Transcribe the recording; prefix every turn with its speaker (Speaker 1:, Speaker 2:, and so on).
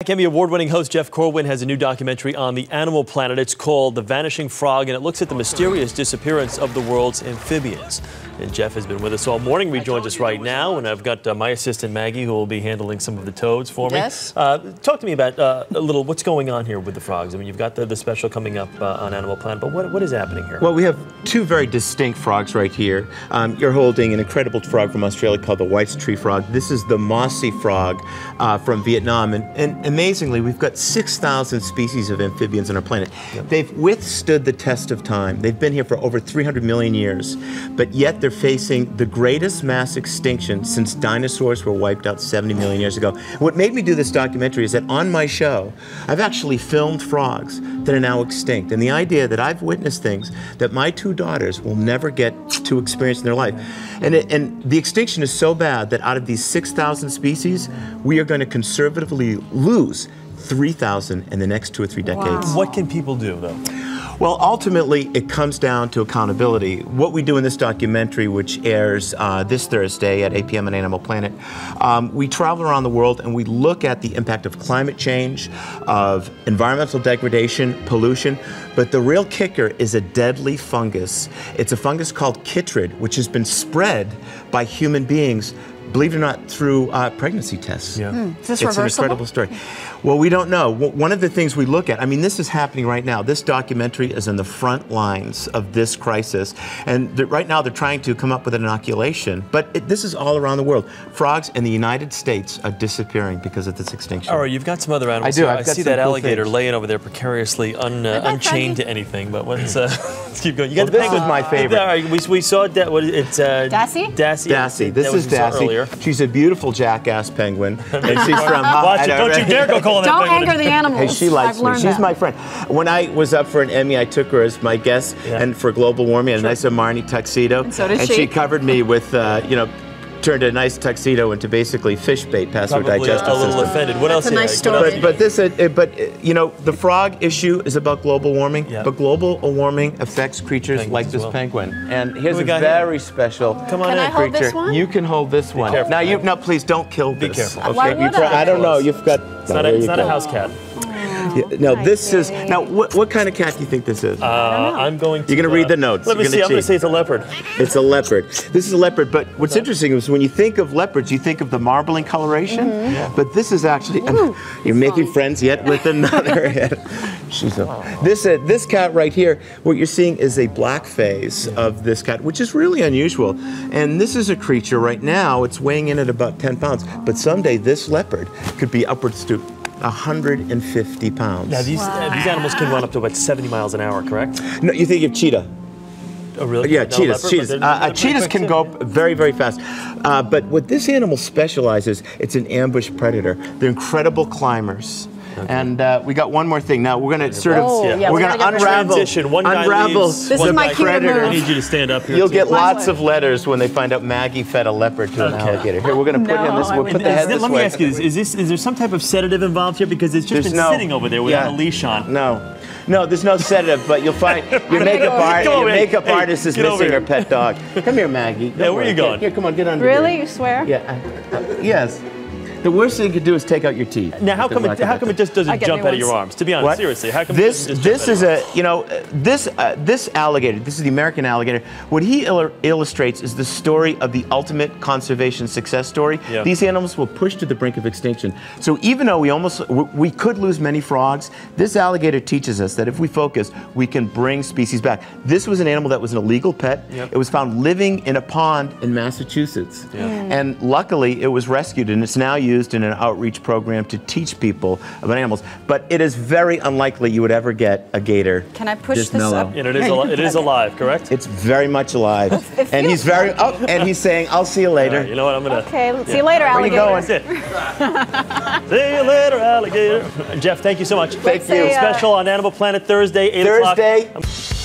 Speaker 1: Academy Award-winning host Jeff Corwin has a new documentary on the animal planet. It's called The Vanishing Frog, and it looks at the mysterious disappearance of the world's amphibians. And Jeff has been with us all morning. He joins us right now, and I've got my assistant Maggie, who will be handling some of the toads for me.
Speaker 2: Yes.
Speaker 1: Talk to me about a little what's going on here with the frogs. I mean, you've got the special coming up on Animal Planet, but what is happening here?
Speaker 3: Well, we have two very distinct frogs right here. You're holding an incredible frog from Australia called the white tree frog. This is the mossy frog from Vietnam, and amazingly, we've got 6,000 species of amphibians on our planet. Yep. They've withstood the test of time. They've been here for over 300 million years, but yet they're facing the greatest mass extinction since dinosaurs were wiped out 70 million years ago. What made me do this documentary is that on my show, I've actually filmed frogs that are now extinct, and the idea that I've witnessed things that my two daughters will never get to experience in their life. And the extinction is so bad that out of these 6,000 species, we are going to conservatively lose 3,000 in the next 2 or 3 decades.
Speaker 2: Wow.
Speaker 1: What can people do, though?
Speaker 3: Well, ultimately, it comes down to accountability. What we do in this documentary, which airs this Thursday at 8 p.m. on Animal Planet, we travel around the world and we look at the impact of climate change, of environmental degradation, pollution, but the real kicker is a deadly fungus. It's a fungus called chytrid, which has been spread by human beings, believe it or not, through pregnancy tests.
Speaker 1: Yeah.
Speaker 2: Is this
Speaker 3: It's
Speaker 2: reversible?
Speaker 3: an incredible story. Well, we don't know. One of the things we look at, I mean, this is happening right now. This documentary is in the front lines of this crisis. And right now they're trying to come up with an inoculation. But this is all around the world. Frogs in the United States are disappearing because of this extinction.
Speaker 1: All right, you've got some other animals.
Speaker 3: I do.
Speaker 1: I
Speaker 3: I've got
Speaker 1: see
Speaker 3: some
Speaker 1: that
Speaker 3: cool
Speaker 1: alligator
Speaker 3: things.
Speaker 1: laying over there precariously, unchained to anything. But let's keep going. You got
Speaker 3: Well,
Speaker 1: the
Speaker 3: this
Speaker 1: penguin.
Speaker 3: is my favorite.
Speaker 1: All right, we saw that. It's
Speaker 2: Dassy?
Speaker 1: Dassy.
Speaker 3: Dassy. This is Dassy.
Speaker 1: Earlier.
Speaker 3: She's a beautiful jackass penguin. And she's from...
Speaker 1: Watch it. Don't you dare go calling that
Speaker 2: Don't
Speaker 1: penguin.
Speaker 2: anger the animals.
Speaker 3: Hey, she likes
Speaker 2: I've
Speaker 3: me.
Speaker 2: learned
Speaker 3: She's
Speaker 2: that.
Speaker 3: my friend. When I was up for an Emmy, I took her as my guest and for global warming, a nice Marnie tuxedo.
Speaker 2: And so did
Speaker 3: and she covered me with, turned a nice tuxedo into basically fish bait past her
Speaker 1: Probably
Speaker 3: digestive
Speaker 1: a little
Speaker 3: system.
Speaker 1: offended. What else?
Speaker 2: That's a nice
Speaker 1: What else?
Speaker 2: story.
Speaker 3: But the frog issue is about global warming,
Speaker 1: Yeah.
Speaker 3: but global warming affects creatures
Speaker 1: Penguins
Speaker 3: like
Speaker 1: as
Speaker 3: this
Speaker 1: well.
Speaker 3: penguin. And here's
Speaker 1: we
Speaker 3: a
Speaker 1: got
Speaker 3: very special
Speaker 1: Come on
Speaker 2: Can
Speaker 1: in.
Speaker 2: I hold
Speaker 3: creature.
Speaker 2: this one?
Speaker 3: You can hold this one.
Speaker 1: careful,
Speaker 3: Now,
Speaker 1: Maggie.
Speaker 3: no, please don't kill
Speaker 1: Be
Speaker 3: this.
Speaker 1: careful.
Speaker 3: Okay?
Speaker 2: Why would I?
Speaker 3: I don't know. You've got.
Speaker 1: It's not a house cat.
Speaker 3: No,
Speaker 2: I
Speaker 3: this is
Speaker 2: see.
Speaker 3: now. What kind of cat do you think this is?
Speaker 1: I'm going to.
Speaker 3: You're gonna read the notes.
Speaker 1: Let me
Speaker 3: You're
Speaker 1: see.
Speaker 3: gonna
Speaker 1: I'm going to
Speaker 3: cheat.
Speaker 1: say it's a leopard.
Speaker 3: It's a leopard. This is a leopard, but what's interesting is when you think of leopards, you think of the marbling coloration, but this is actually, you're making friends yet with another head. This cat right here, what you're seeing is a black phase of this cat, which is really unusual. And this is a creature right now, it's weighing in at about 10 pounds, but someday this leopard could be upwards to 150 pounds.
Speaker 1: Now, these animals can run up to about 70 miles an hour, correct?
Speaker 3: No, you think of cheetah.
Speaker 1: Oh, really?
Speaker 3: Yeah,
Speaker 1: No
Speaker 3: cheetahs.
Speaker 1: leopard,
Speaker 3: Cheetahs.
Speaker 1: but they're pretty
Speaker 3: Cheetahs
Speaker 1: quick
Speaker 3: can
Speaker 1: too.
Speaker 3: go up very, very fast. But what this animal specializes, it's an ambush predator. They're incredible climbers. Okay. And we got one more thing. Now we're going to sort of, we're going to unravel
Speaker 1: This
Speaker 2: is my cue to
Speaker 3: predator.
Speaker 2: move.
Speaker 1: I need you to stand up here.
Speaker 3: You'll
Speaker 1: too.
Speaker 3: get lots of letters when they find out Maggie fed a leopard to an alligator. Here, we're going to put him this. We'll put the head this way.
Speaker 1: Let me ask you this: is there some type of sedative involved here? Because it's just been sitting over there without a leash on.
Speaker 3: No, there's no sedative, but you'll find your makeup artist is missing her pet dog. Come here, Maggie.
Speaker 1: Yeah, where are you going?
Speaker 3: Here, come on, get under
Speaker 2: Really?
Speaker 3: here.
Speaker 2: You swear?
Speaker 3: Yeah. Yes. The worst thing you could do is take out your teeth.
Speaker 1: Now, how come it just doesn't jump out of your arms? To be honest, seriously, how come
Speaker 3: this
Speaker 1: it doesn't just jump out of your arms?
Speaker 3: this alligator, this is the American alligator. What he illustrates is the story of the ultimate conservation success story.
Speaker 1: Yeah.
Speaker 3: These animals will push to the brink of extinction. So even though we could lose many frogs, this alligator teaches us that if we focus, we can bring species back. This was an animal that was an illegal pet.
Speaker 1: Yep.
Speaker 3: It was found living in a pond in Massachusetts. Yeah. And luckily, it was rescued, and it's now used in an outreach program to teach people about animals. But it is very unlikely you would ever get a gator.
Speaker 2: Can I push
Speaker 3: this
Speaker 2: this
Speaker 3: mellow.
Speaker 2: up?
Speaker 1: And it is alive, correct?
Speaker 3: It's very much alive. And he's very, and he's saying, I'll see you later.
Speaker 1: You know what, I'm going to...
Speaker 2: Okay, let's see you later,
Speaker 3: Where are you
Speaker 2: alligator.
Speaker 3: going?
Speaker 1: See you later, alligator. Jeff, thank you so much.
Speaker 3: Thank you.
Speaker 1: Special on Animal Planet Thursday, 8 o'clock.
Speaker 3: Thursday.